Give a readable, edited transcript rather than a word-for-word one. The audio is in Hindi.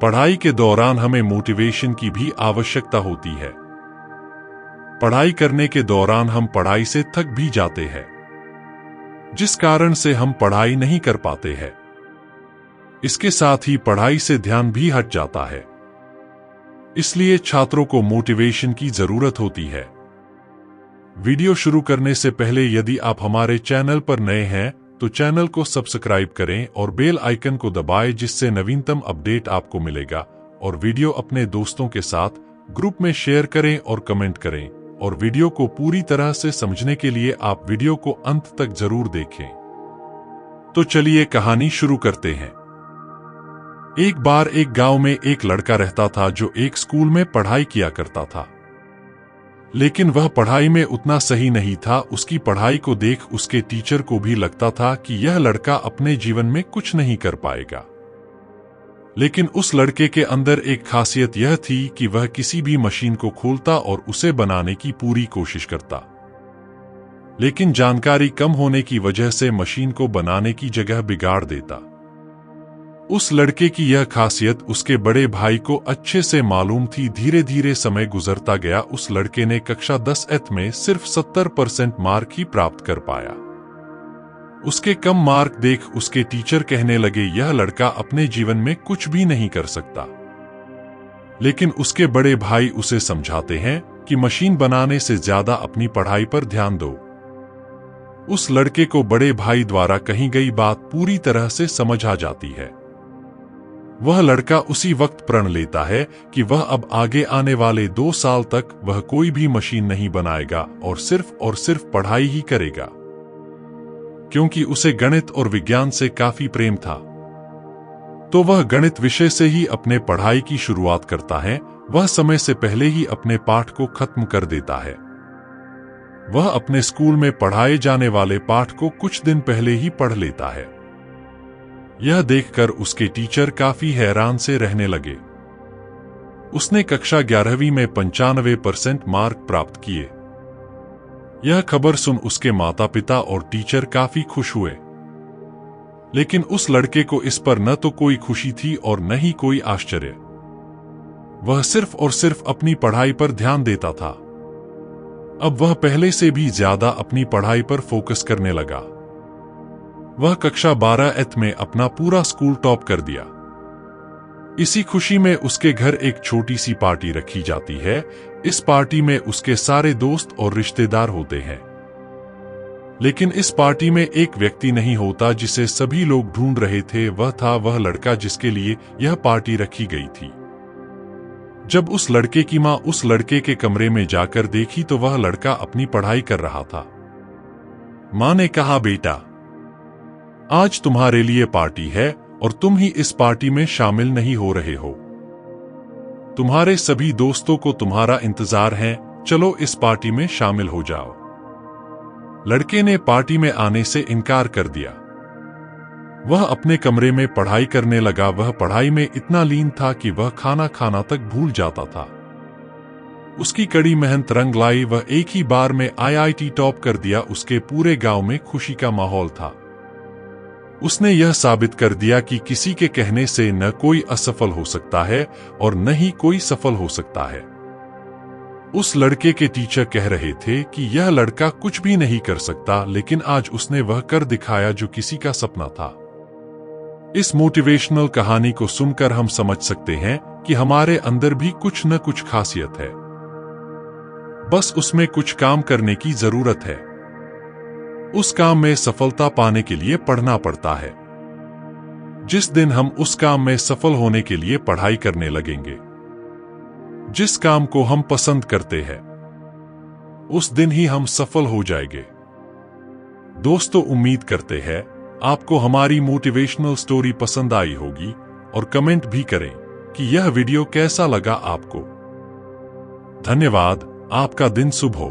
पढ़ाई के दौरान हमें मोटिवेशन की भी आवश्यकता होती है। पढ़ाई करने के दौरान हम पढ़ाई से थक भी जाते हैं, जिस कारण से हम पढ़ाई नहीं कर पाते हैं। इसके साथ ही पढ़ाई से ध्यान भी हट जाता है। इसलिए छात्रों को मोटिवेशन की जरूरत होती है। वीडियो शुरू करने से पहले यदि आप हमारे चैनल पर नए हैं तो चैनल को सब्सक्राइब करें और बेल आइकन को दबाएं, जिससे नवीनतम अपडेट आपको मिलेगा। और वीडियो अपने दोस्तों के साथ ग्रुप में शेयर करें और कमेंट करें। और वीडियो को पूरी तरह से समझने के लिए आप वीडियो को अंत तक जरूर देखें। तो चलिए कहानी शुरू करते हैं। एक बार एक गांव में एक लड़का रहता था जो एक स्कूल में पढ़ाई किया करता था, लेकिन वह पढ़ाई में उतना सही नहीं था। उसकी पढ़ाई को देख उसके टीचर को भी लगता था कि यह लड़का अपने जीवन में कुछ नहीं कर पाएगा। लेकिन उस लड़के के अंदर एक खासियत यह थी कि वह किसी भी मशीन को खोलता और उसे बनाने की पूरी कोशिश करता। लेकिन जानकारी कम होने की वजह से मशीन को बनाने की जगह बिगाड़ देता। उस लड़के की यह खासियत उसके बड़े भाई को अच्छे से मालूम थी। धीरे धीरे समय गुजरता गया। उस लड़के ने कक्षा 10th में सिर्फ 70% मार्क ही प्राप्त कर पाया। उसके कम मार्क देख उसके टीचर कहने लगे, यह लड़का अपने जीवन में कुछ भी नहीं कर सकता। लेकिन उसके बड़े भाई उसे समझाते हैं कि मशीन बनाने से ज्यादा अपनी पढ़ाई पर ध्यान दो। उस लड़के को बड़े भाई द्वारा कही गई बात पूरी तरह से समझ आ जाती है। वह लड़का उसी वक्त प्रण लेता है कि वह अब आगे आने वाले 2 साल तक वह कोई भी मशीन नहीं बनाएगा और सिर्फ पढ़ाई ही करेगा, क्योंकि उसे गणित और विज्ञान से काफी प्रेम था। तो वह गणित विषय से ही अपने पढ़ाई की शुरुआत करता है। वह समय से पहले ही अपने पाठ को खत्म कर देता है। वह अपने स्कूल में पढ़ाए जाने वाले पाठ को कुछ दिन पहले ही पढ़ लेता है। यह देखकर उसके टीचर काफी हैरान से रहने लगे। उसने कक्षा 11वीं में 95% मार्क प्राप्त किए। यह खबर सुन उसके माता पिता और टीचर काफी खुश हुए। लेकिन उस लड़के को इस पर न तो कोई खुशी थी और न ही कोई आश्चर्य। वह सिर्फ अपनी पढ़ाई पर ध्यान देता था। अब वह पहले से भी ज्यादा अपनी पढ़ाई पर फोकस करने लगा। वह कक्षा 12th में अपना पूरा स्कूल टॉप कर दिया। इसी खुशी में उसके घर एक छोटी सी पार्टी रखी जाती है। इस पार्टी में उसके सारे दोस्त और रिश्तेदार होते हैं। लेकिन इस पार्टी में एक व्यक्ति नहीं होता जिसे सभी लोग ढूंढ रहे थे। वह था वह लड़का जिसके लिए यह पार्टी रखी गई थी। जब उस लड़के की मां उस लड़के के कमरे में जाकर देखी तो वह लड़का अपनी पढ़ाई कर रहा था। मां ने कहा, बेटा, आज तुम्हारे लिए पार्टी है और तुम ही इस पार्टी में शामिल नहीं हो रहे हो। तुम्हारे सभी दोस्तों को तुम्हारा इंतजार है। चलो इस पार्टी में शामिल हो जाओ। लड़के ने पार्टी में आने से इनकार कर दिया। वह अपने कमरे में पढ़ाई करने लगा। वह पढ़ाई में इतना लीन था कि वह खाना खाना तक भूल जाता था। उसकी कड़ी मेहनत रंग लाई। वह एक ही बार में IIT टॉप कर दिया। उसके पूरे गांव में खुशी का माहौल था। उसने यह साबित कर दिया कि किसी के कहने से न कोई असफल हो सकता है और न ही कोई सफल हो सकता है। उस लड़के के टीचर कह रहे थे कि यह लड़का कुछ भी नहीं कर सकता, लेकिन आज उसने वह कर दिखाया जो किसी का सपना था। इस मोटिवेशनल कहानी को सुनकर हम समझ सकते हैं कि हमारे अंदर भी कुछ न कुछ खासियत है। बस उसमें कुछ काम करने की जरूरत है। उस काम में सफलता पाने के लिए पढ़ना पड़ता है। जिस दिन हम उस काम में सफल होने के लिए पढ़ाई करने लगेंगे, जिस काम को हम पसंद करते हैं, उस दिन ही हम सफल हो जाएंगे। दोस्तों, उम्मीद करते हैं आपको हमारी मोटिवेशनल स्टोरी पसंद आई होगी और कमेंट भी करें कि यह वीडियो कैसा लगा आपको। धन्यवाद। आपका दिन शुभ हो।